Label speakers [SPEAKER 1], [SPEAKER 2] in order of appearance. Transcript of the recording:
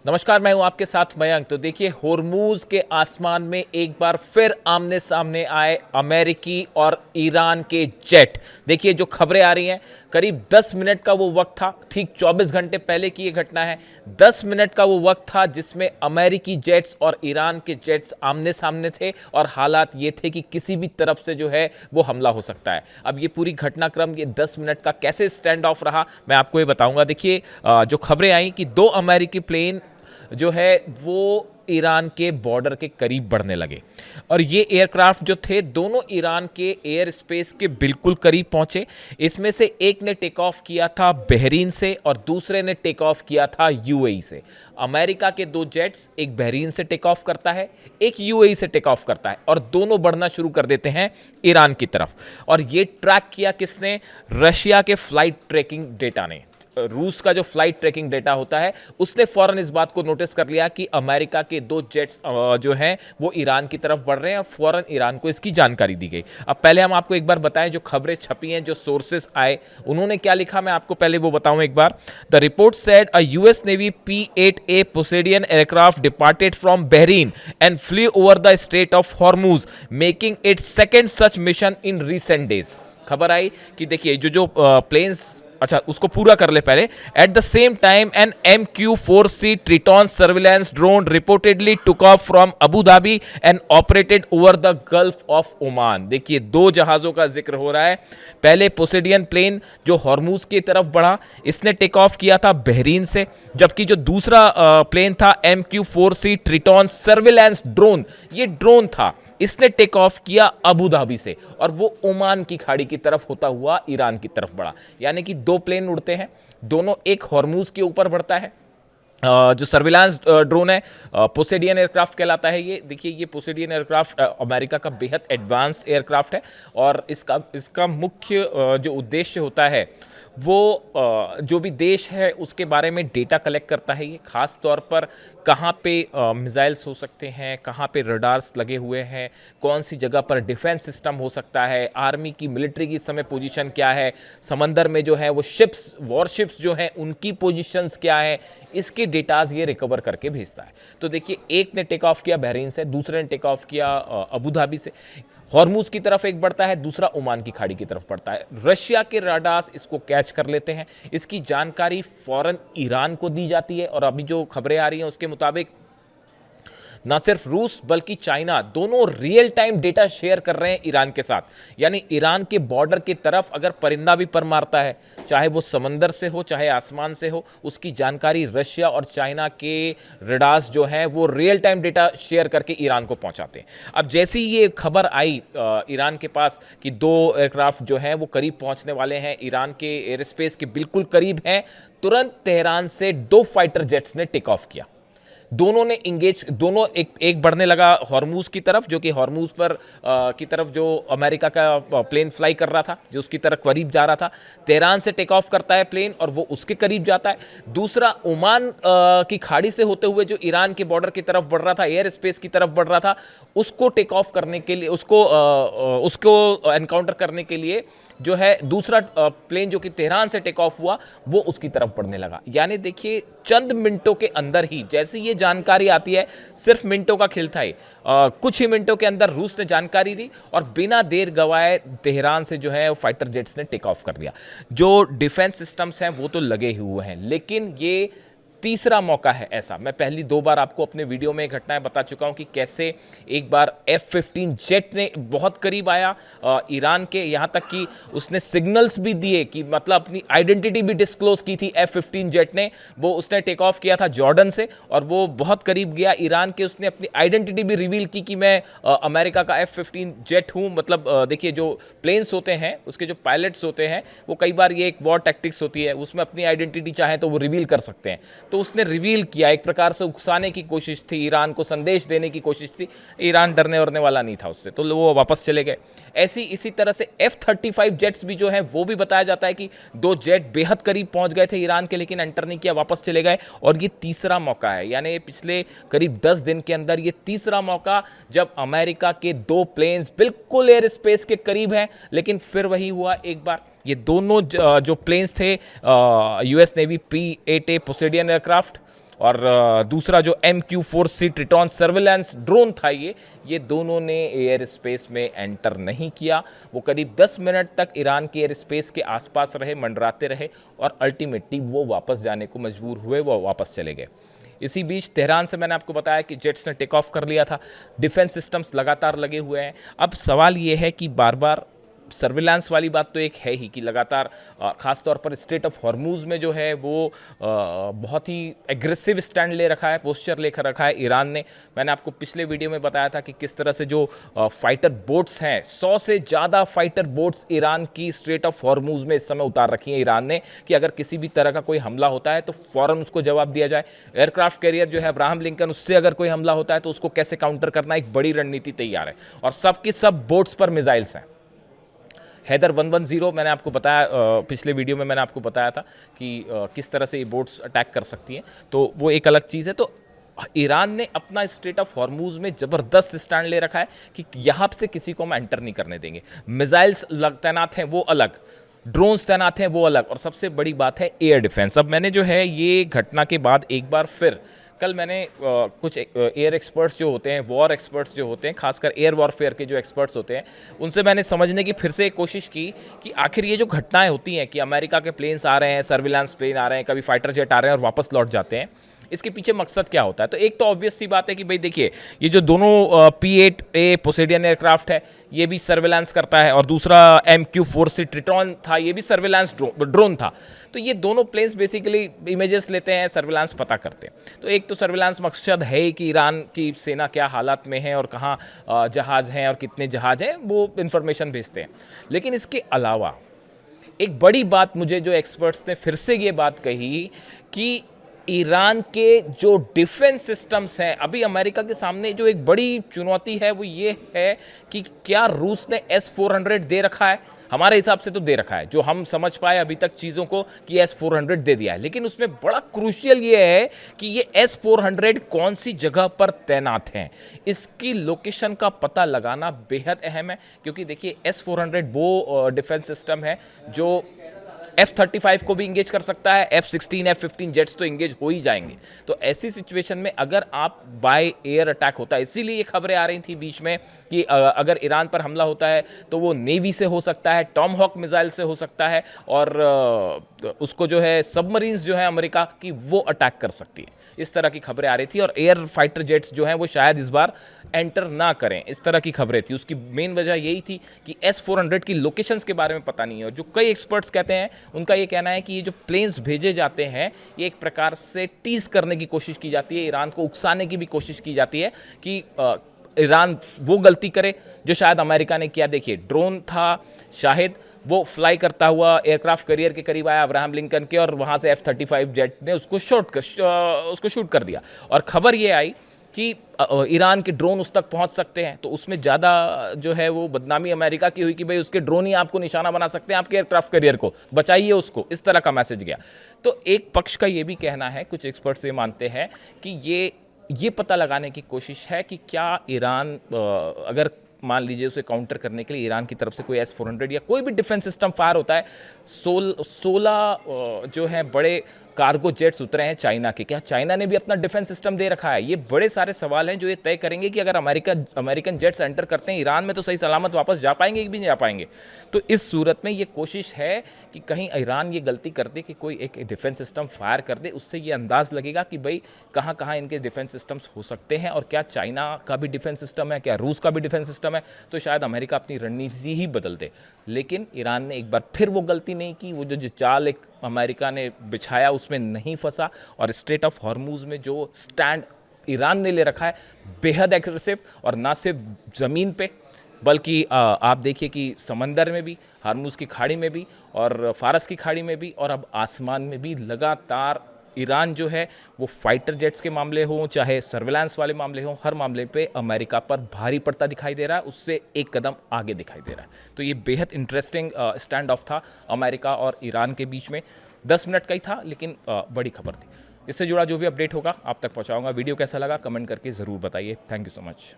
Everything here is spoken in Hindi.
[SPEAKER 1] नमस्कार, मैं हूं आपके साथ मयंक। तो देखिए, होर्मुज के आसमान में एक बार फिर आमने सामने आए अमेरिकी और ईरान के जेट। देखिए, जो खबरें आ रही हैं, करीब 10 मिनट का वो वक्त था, ठीक 24 घंटे पहले की ये घटना है। 10 मिनट का वो वक्त था जिसमें अमेरिकी जेट्स और ईरान के जेट्स आमने सामने थे और हालात ये थे कि किसी भी तरफ से जो है वो हमला हो सकता है। अब ये पूरी घटनाक्रम, ये 10 मिनट का कैसे स्टैंड ऑफ रहा, मैं आपको ये बताऊंगा। देखिए, जो खबरें आई कि 2 अमेरिकी प्लेन जो है वो ईरान के बॉर्डर के करीब बढ़ने लगे और ये एयरक्राफ्ट जो थे दोनों ईरान के एयर स्पेस के बिल्कुल करीब पहुंचे। इसमें से एक ने टेक ऑफ किया था बहरीन से और दूसरे ने टेक ऑफ किया था यूएई से। अमेरिका के 2 जेट्स, एक बहरीन से टेक ऑफ करता है, एक यूएई से टेक ऑफ करता है और दोनों बढ़ना शुरू कर देते हैं ईरान की तरफ। और ये ट्रैक किया किसने? रशिया के फ्लाइट ट्रैकिंग डेटा ने। रूस का जो फ्लाइट ट्रैकिंग डेटा होता है उसने फौरन इस बात को नोटिस कर लिया कि अमेरिका के 2 जेट्स जो हैं वो ईरान की तरफ बढ़ रहे हैं और फौरन ईरान को इसकी जानकारी दी गई। अब पहले हम आपको एक बार बताएं, जो खबरें छपी हैं, जो सोर्सेस आए, उन्होंने क्या लिखा, मैं आपको पहले वो बताऊं एक बार। The report said a US navy P-8A Poseidon aircraft departed from Bahrain and flew over the strait of Hormuz, making it second such mission in recent days. खबर आई कि देखिए, जो प्लेन्स, अच्छा उसको पूरा कर ले पहले। At the same time an MQ-4C Triton surveillance drone reportedly took off from Abu Dhabi and operated over the Gulf of Oman. देखिए, 2 जहाजों का जिक्र हो रहा है। पहले पोसेडियन प्लेन जो हॉर्मुज की तरफ बढ़ा, इसने टेक ऑफ किया था बहरीन से, जबकि जो दूसरा प्लेन था MQ-4C ट्रिटॉन सर्विलेंस ड्रोन, ये ड्रोन था, इसने टेक ऑफ किया अबू धाबी से और वो ओमान की खाड़ी की तरफ होता हुआ ईरान की तरफ बढ़ा। यानी कि 2 प्लेन उड़ते हैं, दोनों, एक हॉर्मुज के ऊपर बढ़ता है। जो सर्विलांस ड्रोन है पोसेडियन एयरक्राफ्ट कहलाता है ये। देखिए, ये पोसेडियन एयरक्राफ्ट अमेरिका का बेहद एडवांस एयरक्राफ्ट है और इसका मुख्य जो उद्देश्य होता है वो जो भी देश है उसके बारे में डेटा कलेक्ट करता है। ये खास तौर पर कहाँ पे मिसाइल्स हो सकते हैं, कहाँ पे रडार्स लगे हुए हैं, कौन सी जगह पर डिफेंस सिस्टम हो सकता है, आर्मी की, मिलिट्री की इस समय पोजीशन क्या है, समंदर में जो है वो शिप्स, वॉरशिप्स जो हैं उनकी पोजीशंस क्या है, इसके डेटाज ये रिकवर करके भेजता है। तो देखिए, एक ने टेक ऑफ किया बहरीन से, दूसरे ने टेक ऑफ किया अबू धाबी से। हॉर्मुज की तरफ एक बढ़ता है, दूसरा ओमान की खाड़ी की तरफ बढ़ता है। रशिया के राडार्स इसको कैच कर लेते हैं, इसकी जानकारी फौरन ईरान को दी जाती है और अभी जो खबरें आ रही हैं उसके मुताबिक ना सिर्फ रूस बल्कि चाइना दोनों रियल टाइम डेटा शेयर कर रहे हैं ईरान के साथ। यानी ईरान के बॉर्डर की तरफ अगर परिंदा भी पर मारता है, चाहे वो समंदर से हो चाहे आसमान से हो, उसकी जानकारी रशिया और चाइना के रडार्स जो हैं वो रियल टाइम डेटा शेयर करके ईरान को पहुंचाते हैं। अब जैसी ये खबर आई ईरान के पास कि 2 एयरक्राफ्ट जो हैं वो करीब पहुंचने वाले हैं, ईरान के एयर स्पेस के बिल्कुल करीब हैं, तुरंत तेहरान से 2 फाइटर जेट्स ने टेक ऑफ किया। दोनों ने इंगेज, दोनों एक बढ़ने लगा हॉर्मुज की तरफ, जो कि हॉर्मुज पर की तरफ जो अमेरिका का प्लेन फ्लाई कर रहा था, जो उसकी तरफ करीब जा रहा था। तेहरान से टेक ऑफ करता है प्लेन और वो उसके करीब जाता है। दूसरा ओमान की खाड़ी से होते हुए जो ईरान के बॉर्डर की तरफ बढ़ रहा था, एयर स्पेस की तरफ बढ़ रहा था, उसको टेक ऑफ करने के लिए, उसको एनकाउंटर करने के लिए जो है दूसरा प्लेन जो कि तेहरान से टेक ऑफ हुआ वो उसकी तरफ बढ़ने लगा। यानी देखिए, चंद मिनटों के अंदर ही जैसी ये जानकारी आती है, सिर्फ मिनटों का खेल था ये, कुछ ही मिनटों के अंदर रूस ने जानकारी दी और बिना देर गवाए तेहरान से जो है फाइटर जेट्स ने टेक ऑफ कर दिया। जो डिफेंस सिस्टम्स हैं वो तो लगे हुए हैं, लेकिन ये तीसरा मौका है ऐसा। मैं पहली 2 बार आपको अपने वीडियो में घटनाएं बता चुका हूं कि कैसे एक बार F-15 जेट ने बहुत करीब आया ईरान के, यहां तक कि उसने सिग्नल्स भी दिए कि मतलब अपनी आइडेंटिटी भी डिस्क्लोज की थी F-15 जेट ने। वो उसने टेक ऑफ किया था जॉर्डन से और वो बहुत करीब गया ईरान के, उसने अपनी आइडेंटिटी भी रिवील की कि मैं अमेरिका का F-15 जेट हूं। मतलब देखिए, जो प्लेन्स होते हैं उसके जो पायलट्स होते हैं वो कई बार, ये एक वॉर टैक्टिक्स होती है, उसमें अपनी आइडेंटिटी चाहे तो वो रिवील कर सकते हैं। तो उसने रिवील किया, एक प्रकार से उकसाने की कोशिश थी, ईरान को संदेश देने की कोशिश थी। ईरान डरने वरने वाला नहीं था उससे, तो वो वापस चले गए। इसी तरह से F-35 जेट्स भी जो हैं वो भी बताया जाता है कि 2 जेट बेहद करीब पहुंच गए थे ईरान के, लेकिन एंटर नहीं किया, वापस चले गए। और ये तीसरा मौका है, यानी पिछले करीब 10 दिन के अंदर ये तीसरा मौका जब अमेरिका के 2 प्लेन्स बिल्कुल एयर स्पेस के करीब हैं, लेकिन फिर वही हुआ एक बार। ये दोनों जो प्लेन्स थे US navy P-8A Poseidon aircraft, और दूसरा जो MQ-4C ट्रिटॉन सर्विलांस ड्रोन था, ये दोनों ने एयर स्पेस में एंटर नहीं किया। वो करीब 10 मिनट तक ईरान के एयर स्पेस के आसपास रहे, मंडराते रहे और अल्टीमेटली वो वापस जाने को मजबूर हुए, वो वापस चले गए। इसी बीच तेहरान से मैंने आपको बताया कि जेट्स ने टेक ऑफ कर लिया था, डिफेंस सिस्टम्स लगातार लगे हुए हैं। अब सवाल ये है कि बार बार सर्विलांस वाली बात तो एक है ही कि लगातार ख़ास तौर पर स्ट्रेट ऑफ हॉर्मूज़ में जो है वो बहुत ही एग्रेसिव स्टैंड ले रखा है, पोस्चर लेकर रखा है ईरान ने। मैंने आपको पिछले वीडियो में बताया था कि किस तरह से जो फाइटर बोट्स हैं, 100 से ज़्यादा फाइटर बोट्स ईरान की स्ट्रेट ऑफ हॉर्मूज़ में इस समय उतार रखी है ईरान ने, कि अगर किसी भी तरह का कोई हमला होता है तो फ़ौरन उसको जवाब दिया जाए। एयरक्राफ्ट कैरियर जो है अब्राहम लिंकन, उससे अगर कोई हमला होता है तो उसको कैसे काउंटर करना, एक बड़ी रणनीति तैयार है और सबकी सब बोट्स पर मिसाइल्स हैं। हैदर 110 मैंने आपको बताया, पिछले वीडियो में मैंने आपको बताया था कि किस तरह से ये बोट्स अटैक कर सकती हैं, तो वो एक अलग चीज़ है। तो ईरान ने अपना स्ट्रेट ऑफ हॉर्मूज़ में ज़बरदस्त स्टैंड ले रखा है कि यहाँ से किसी को हम एंटर नहीं करने देंगे। मिसाइल्स तैनात हैं वो अलग, ड्रोन्स तैनात हैं वो अलग, और सबसे बड़ी बात है एयर डिफेंस। अब मैंने जो है ये घटना के बाद एक बार फिर कल मैंने कुछ एयर एक्सपर्ट्स जो होते हैं, वॉर एक्सपर्ट्स जो होते हैं, खासकर एयर वॉरफेयर के जो एक्सपर्ट्स होते हैं, उनसे मैंने समझने की फिर से एक कोशिश की कि आखिर ये जो घटनाएं होती हैं कि अमेरिका के प्लेन्स आ रहे हैं, सर्विलांस प्लेन आ रहे हैं, कभी फाइटर जेट आ रहे हैं और वापस लौट जाते हैं, इसके पीछे मकसद क्या होता है। तो एक तो ऑब्वियस सी बात है कि भाई देखिए, ये जो दोनों P-8A पोसेडियन एयरक्राफ्ट है, ये भी सर्विलांस करता है, और दूसरा MQ-4C ट्रिटॉन था, ये भी सर्विलांस ड्रोन था। तो ये दोनों प्लेन्स बेसिकली इमेजेस लेते हैं, सर्विलांस पता करते हैं। तो एक तो सर्विलांस मकसद है कि ईरान की सेना क्या हालात में है और कहाँ जहाज़ हैं और कितने जहाज़ हैं, वो इन्फॉर्मेशन भेजते हैं। लेकिन इसके अलावा एक बड़ी बात मुझे जो एक्सपर्ट्स ने फिर से ये बात कही कि ईरान के जो डिफेंस सिस्टम्स हैं, अभी अमेरिका के सामने जो एक बड़ी चुनौती है वो ये है कि क्या रूस ने S-400 दे रखा है। हमारे हिसाब से तो दे रखा है, जो हम समझ पाए अभी तक चीज़ों को, कि S-400 दे दिया है। लेकिन उसमें बड़ा क्रूशियल ये है कि ये S-400 कौन सी जगह पर तैनात हैं, इसकी लोकेशन का पता लगाना बेहद अहम है। क्योंकि देखिए, S-400 वो डिफेंस सिस्टम है जो F-35 को भी इंगेज कर सकता है, F-16, F-15 जेट्स तो इंगेज हो ही जाएंगे। तो ऐसी सिचुएशन में अगर आप बाय एयर अटैक होता है, इसीलिए ये खबरें आ रही थी बीच में कि अगर ईरान पर हमला होता है तो वो नेवी से हो सकता है, टॉमहॉक मिसाइल से हो सकता है, और उसको जो है सबमरीन्स जो है अमेरिका की, वो अटैक कर सकती है। इस तरह की खबरें आ रही थी, और एयर फाइटर जेट्स जो हैं वो शायद इस बार एंटर ना करें, इस तरह की खबरें थी। उसकी मेन वजह यही थी कि S-400 की लोकेशंस के बारे में पता नहीं है, और जो कई एक्सपर्ट्स कहते हैं, उनका ये कहना है कि ये जो प्लेन्स भेजे जाते हैं, ये एक प्रकार से टीज करने की कोशिश की जाती है, ईरान को उकसाने की भी कोशिश की जाती है कि ईरान वो गलती करे जो शायद अमेरिका ने किया। देखिए, ड्रोन था शाहिद, वो फ्लाई करता हुआ एयरक्राफ्ट कैरियर के करीब आया अब्राहम लिंकन के, और वहाँ से F-35 जेट ने उसको शूट कर दिया। और खबर ये आई कि ईरान के ड्रोन उस तक पहुंच सकते हैं, तो उसमें ज़्यादा जो है वो बदनामी अमेरिका की हुई कि भाई उसके ड्रोन ही आपको निशाना बना सकते हैं, आपके एयरक्राफ्ट कैरियर को बचाइए उसको, इस तरह का मैसेज गया। तो एक पक्ष का ये भी कहना है, कुछ एक्सपर्ट्स ये मानते हैं कि ये पता लगाने की कोशिश है कि क्या ईरान अगर मान लीजिए उसे काउंटर करने के लिए ईरान की तरफ से कोई S-400 या कोई भी डिफेंस सिस्टम फायर होता है, 16 जो है बड़े कार्गो जेट्स उतरे हैं चाइना के, क्या चाइना ने भी अपना डिफेंस सिस्टम दे रखा है? ये बड़े सारे सवाल हैं जो ये तय करेंगे कि अगर अमेरिकन जेट्स एंटर करते हैं ईरान में तो सही सलामत वापस जा पाएंगे कि भी नहीं जा पाएंगे। तो इस सूरत में ये कोशिश है कि कहीं ईरान ये गलती कर दे कि कोई एक डिफेंस सिस्टम फायर कर दे, उससे ये अंदाज लगेगा कि भाई कहाँ कहाँ इनके डिफेंस सिस्टम्स हो सकते हैं, और क्या चाइना का भी डिफेंस सिस्टम है, क्या रूस का भी डिफेंस सिस्टम है, तो शायद अमेरिका अपनी रणनीति ही बदल दे। लेकिन ईरान ने एक बार फिर वो गलती नहीं की, वो जो चाल एक अमेरिका ने बिछाया उसमें नहीं फंसा, और स्ट्रेट ऑफ हॉर्मूज में जो स्टैंड ईरान ने ले रखा है बेहद एग्रेसिव, और ना सिर्फ ज़मीन पे बल्कि आप देखिए कि समंदर में भी, हार्मूज की खाड़ी में भी, और फारस की खाड़ी में भी, और अब आसमान में भी लगातार ईरान जो है वो फाइटर जेट्स के मामले हों चाहे सर्विलांस वाले मामले हों, हर मामले पे अमेरिका पर भारी पड़ता दिखाई दे रहा है, उससे एक कदम आगे दिखाई दे रहा है। तो ये बेहद इंटरेस्टिंग स्टैंड ऑफ था अमेरिका और ईरान के बीच में। 10 मिनट का ही था, लेकिन बड़ी खबर थी। इससे जुड़ा जो भी अपडेट होगा आप तक पहुंचाऊंगा। वीडियो कैसा लगा कमेंट करके ज़रूर बताइए। Thank you so much.